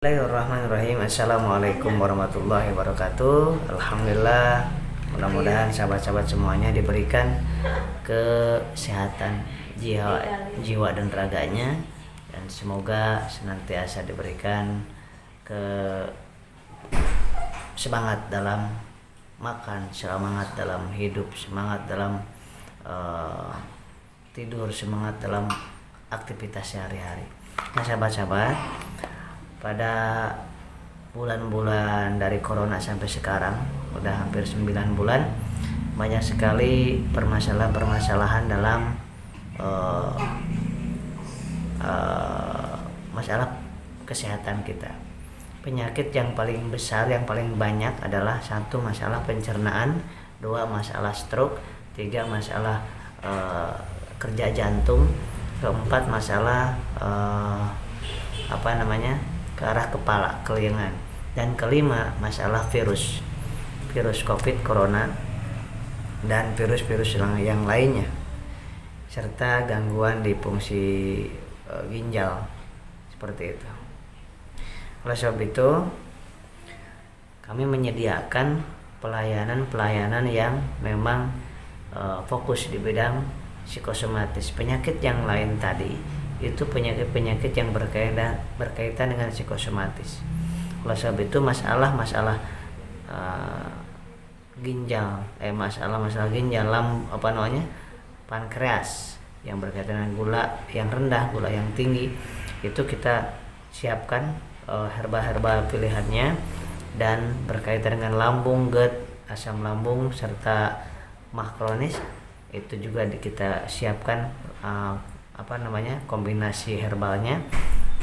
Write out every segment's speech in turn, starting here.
Bismillahirrahmanirrahim. Assalamualaikum warahmatullahi wabarakatuh. Alhamdulillah, mudah-mudahan sahabat-sahabat semuanya diberikan kesehatan jiwa dan raganya, dan semoga senantiasa diberikan semangat dalam makan, semangat dalam hidup, semangat dalam tidur, semangat dalam aktivitas sehari-hari. Nah sahabat-sahabat, pada bulan-bulan dari corona sampai sekarang udah hampir 9 bulan, banyak sekali permasalahan-permasalahan dalam masalah kesehatan kita. Penyakit yang paling besar, yang paling banyak adalah satu, masalah pencernaan, dua, masalah stroke, tiga, masalah kerja jantung, keempat, masalah ke arah kepala, kelingan, dan kelima, masalah virus COVID, corona, dan virus-virus yang lainnya, serta gangguan di fungsi ginjal seperti itu. Oleh sebab itu, kami menyediakan pelayanan yang memang fokus di bidang psikosomatis. Penyakit yang lain tadi itu penyakit yang berkaitan dengan psikosomatis. Oleh sebab itu masalah ginjal, masalah ginjal, pankreas yang berkaitan dengan gula yang rendah, gula yang tinggi, itu kita siapkan herba-herba pilihannya, dan berkaitan dengan lambung, GERD, asam lambung, serta mah kronis, itu juga kita siapkan kombinasi herbalnya.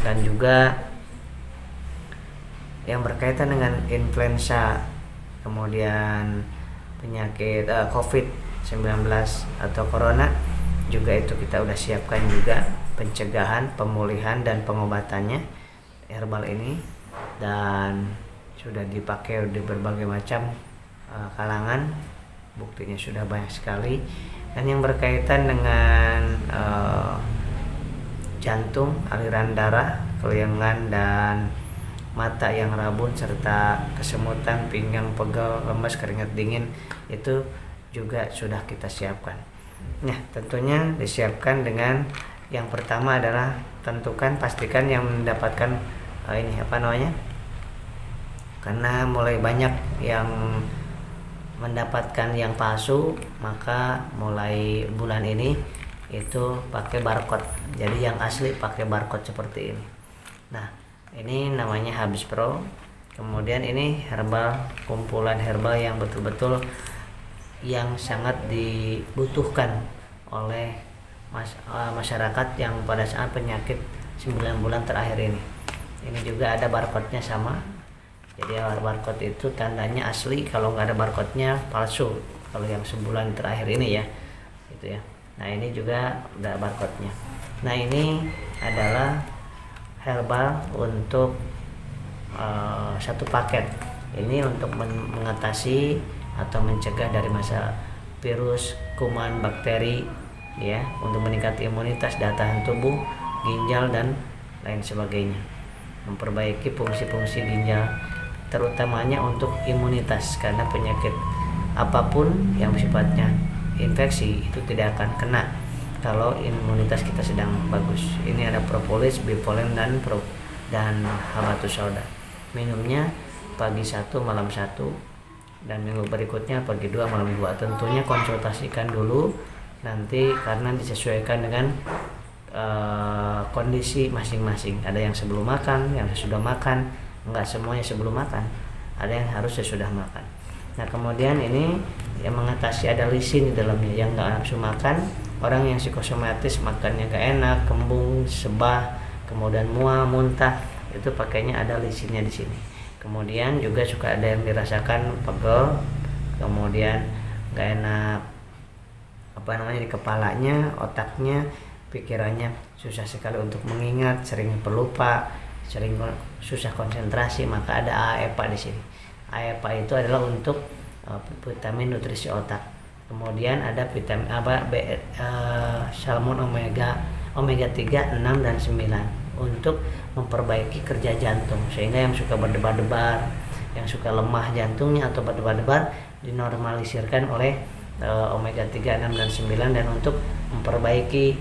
Dan juga yang berkaitan dengan influenza, kemudian penyakit COVID-19 atau corona, juga itu kita udah siapkan juga pencegahan, pemulihan, dan pengobatannya herbal ini, dan sudah dipakai di berbagai macam kalangan, buktinya sudah banyak sekali. Dan yang berkaitan dengan jantung, aliran darah, kelingan, dan mata yang rabun, serta kesemutan, pinggang pegal, lemas, keringat dingin, itu juga sudah kita siapkan. Nah, tentunya disiapkan dengan yang pertama adalah pastikan yang mendapatkan karena mulai banyak yang mendapatkan yang palsu, maka mulai bulan ini itu pakai barcode. Jadi yang asli pakai barcode seperti ini. Nah, ini namanya Habis Pro. Kemudian ini herbal, kumpulan herbal yang betul-betul yang sangat dibutuhkan oleh masyarakat yang pada saat penyakit 9 bulan terakhir ini. Ini juga ada barcode-nya sama. Jadi barcode itu tandanya asli, kalau nggak ada barcode-nya palsu. Kalau yang sebulan terakhir ini ya, gitu ya. Nah ini juga udah barcode-nya. Nah ini adalah herbal untuk satu paket. Ini untuk mengatasi atau mencegah dari masa virus, kuman, bakteri, ya, untuk meningkatkan imunitas, daya tahan tubuh, ginjal, dan lain sebagainya. Memperbaiki fungsi-fungsi ginjal, terutamanya untuk imunitas, karena penyakit apapun yang sifatnya infeksi itu tidak akan kena kalau imunitas kita sedang bagus. Ini ada propolis, bipolen, dan habatus sauda. Minumnya pagi 1, malam 1, dan minggu berikutnya pagi 2, malam 2. Tentunya konsultasikan dulu nanti, karena disesuaikan dengan kondisi masing-masing. Ada yang sebelum makan, yang sesudah makan. Enggak semuanya sebelum makan, ada yang harus sesudah makan. Nah kemudian ini yang mengatasi, ada lisin di dalamnya, yang enggak nafsu makan, orang yang psikosomatis, makannya enggak enak, kembung, sebah, kemudian mual, muntah, itu pakainya ada lisinnya di sini. Kemudian juga suka ada yang dirasakan pegel, kemudian enggak enak di kepalanya, otaknya, pikirannya susah sekali untuk mengingat, sering pelupa, sering susah konsentrasi, maka ada AEPA di sini. AEPA itu adalah untuk vitamin nutrisi otak. Kemudian ada vitamin salmon omega 3, 6, dan 9. untuk memperbaiki kerja jantung, sehingga yang suka berdebar-debar, yang suka lemah jantungnya atau berdebar-debar dinormalisirkan oleh omega 3, 6 dan 9, dan untuk memperbaiki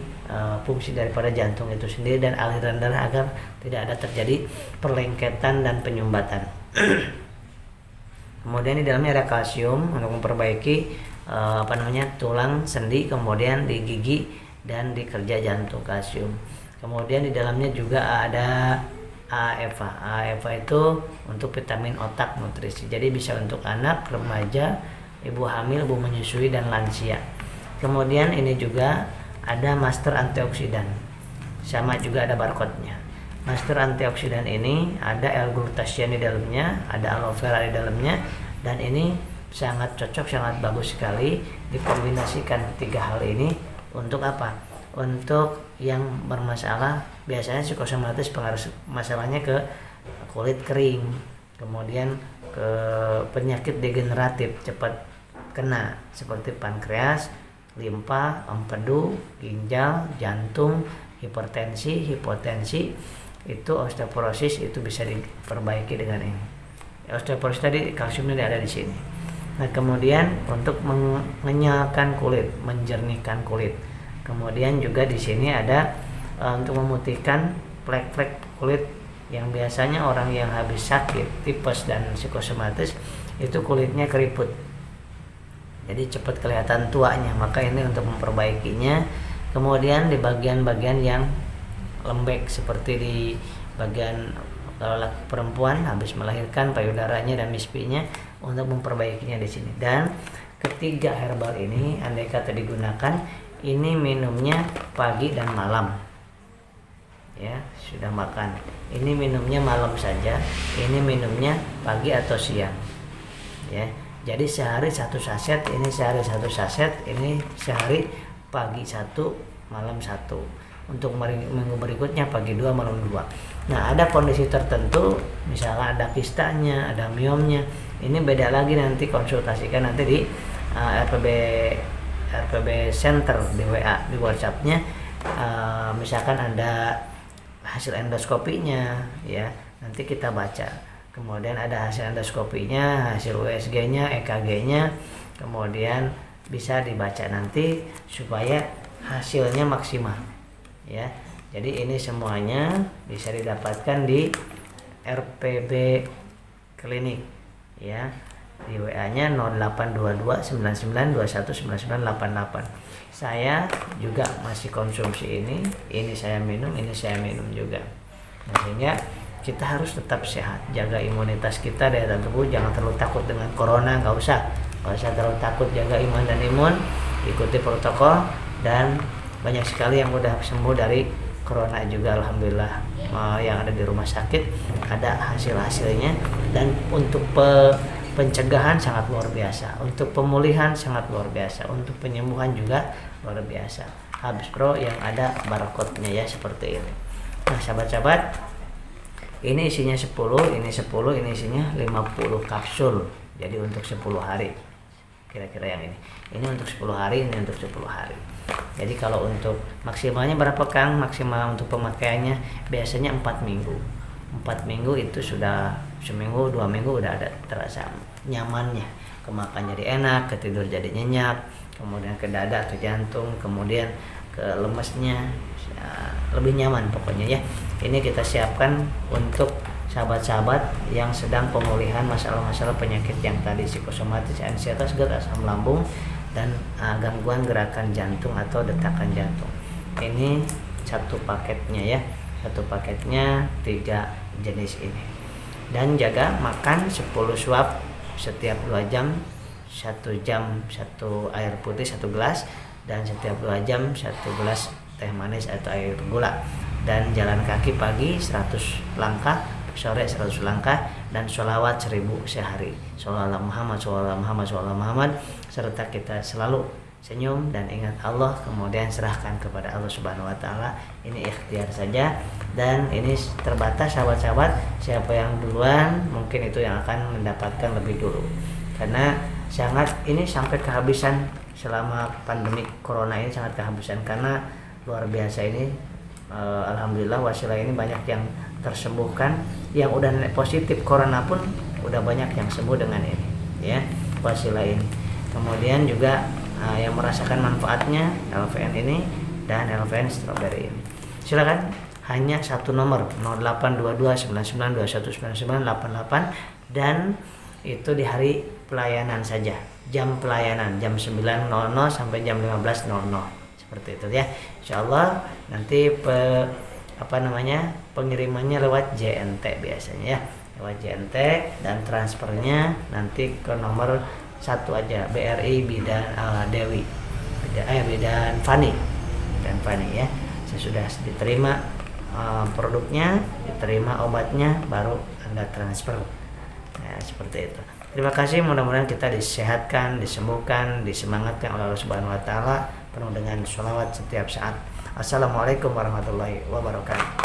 fungsi daripada jantung itu sendiri dan aliran darah agar tidak ada terjadi perlengketan dan penyumbatan. Kemudian di dalamnya ada kalsium untuk memperbaiki tulang, sendi, kemudian di gigi dan di kerja jantung, kalsium. Kemudian di dalamnya juga ada AFA. AFA itu untuk vitamin otak, nutrisi. Jadi bisa untuk anak, remaja, ibu hamil, ibu menyusui, dan lansia. Kemudian ini juga ada master antioksidan. Sama juga ada barcode-nya. Master antioksidan ini ada L-glutathione di dalamnya, ada aloe vera di dalamnya, dan ini sangat cocok, sangat bagus sekali dikombinasikan 3 hal ini untuk apa? Untuk yang bermasalah, biasanya psikosomatis pengaruh masalahnya ke kulit kering, kemudian ke penyakit degeneratif cepat kena seperti pankreas, limpa, empedu, ginjal, jantung, hipertensi, hipotensi, itu osteoporosis itu bisa diperbaiki dengan ini. Osteoporosis tadi kalsiumnya ada di sini. Nah, kemudian untuk mengenyalkan kulit, menjernihkan kulit. Kemudian juga di sini ada untuk memutihkan flek-flek kulit yang biasanya orang yang habis sakit tipes dan psikosomatis itu kulitnya keriput. Jadi cepat kelihatan tuanya, maka ini untuk memperbaikinya. Kemudian di bagian-bagian yang lembek seperti di bagian kalau perempuan habis melahirkan, payudaranya dan mispinya, untuk memperbaikinya di sini. Dan ketiga herbal ini andai kata digunakan, ini minumnya pagi dan malam. Ya, sudah makan. Ini minumnya malam saja, ini minumnya pagi atau siang. Ya. Jadi sehari 1 saset, ini sehari 1 saset, ini sehari pagi 1, malam 1. Untuk minggu berikutnya pagi 2, malam 2. Nah, ada kondisi tertentu, misalnya ada kistanya, ada miomnya. Ini beda lagi, nanti konsultasikan nanti di RPB Center di WA, di WhatsApp-nya. Misalkan ada hasil endoskopinya, ya, nanti kita baca. Kemudian ada hasil endoskopinya, hasil USG-nya, EKG-nya, kemudian bisa dibaca nanti supaya hasilnya maksimal. Ya, jadi ini semuanya bisa didapatkan di RPB Klinik, ya, di WA-nya 082299219988. Saya juga masih konsumsi ini saya minum, ini saya minum juga. Nah, sehingga kita harus tetap sehat, jaga imunitas kita, daya tahan tubuh, jangan terlalu takut dengan corona, nggak usah terlalu takut, jaga iman dan imun, ikuti protokol, dan banyak sekali yang udah sembuh dari corona juga, alhamdulillah. Yang ada di rumah sakit ada hasil-hasilnya, dan untuk pencegahan sangat luar biasa, untuk pemulihan sangat luar biasa, untuk penyembuhan juga luar biasa. Habis Pro yang ada barcode-nya ya, seperti ini. Nah, sahabat-sahabat, ini isinya 10, ini 10, ini isinya 50 kapsul. Jadi untuk 10 hari. Kira-kira yang ini. Ini untuk 10 hari, ini untuk 10 hari. Jadi kalau untuk maksimalnya berapa Kang? Maksimal untuk pemakaiannya biasanya 4 minggu. 4 minggu itu sudah, seminggu, 2 minggu udah ada terasa nyamannya. Kemakan jadi enak, ketidur jadi nyenyak, kemudian ke dada, ke jantung, kemudian ke lemesnya, lebih nyaman pokoknya ya. Ini kita siapkan untuk sahabat-sahabat yang sedang pemulihan masalah-masalah penyakit yang tadi, psikosomatis, ansietas, GERD, asam lambung, dan gangguan gerakan jantung atau detakan jantung. Ini satu paketnya ya, satu paketnya 3 jenis ini. Dan jaga makan 10 suap setiap 2 jam, 1 jam 1 air putih 1 gelas, dan setiap 2 jam 1 gelas teh manis atau air gula. Dan jalan kaki pagi 100 langkah, sore 100 langkah, dan sholawat 1000 sehari. Sholawat Muhammad, sholawat Muhammad, sholawat Muhammad, serta kita selalu senyum dan ingat Allah, kemudian serahkan kepada Allah Subhanahu wa taala. Ini ikhtiar saja, dan ini terbatas sahabat-sahabat. Siapa yang duluan mungkin itu yang akan mendapatkan lebih dulu. Karena ini sampai kehabisan selama pandemi corona ini, sangat kehabisan karena luar biasa ini alhamdulillah wasilah ini banyak yang tersembuhkan, yang udah positif corona pun udah banyak yang sembuh dengan ini ya, wasilah ini. Kemudian juga yang merasakan manfaatnya LVN ini dan LVN strawberry ini, silakan hanya satu nomor 082299219988, dan itu di hari pelayanan saja, jam pelayanan jam 9.00 sampai jam 15.00 seperti itu ya. Insyaallah nanti pengirimannya lewat JNT biasanya ya, lewat JNT, dan transfernya nanti ke nomor satu aja, BRI Bidan Dewi, Bidan Fani ya. Saya sudah diterima produknya, diterima obatnya, baru Anda transfer. Nah, seperti itu. Terima kasih, mudah-mudahan kita disehatkan, disembuhkan, disemangatkan oleh Allah Subhanahu wa taala, penuh dengan sholawat setiap saat. Assalamualaikum warahmatullahi wabarakatuh.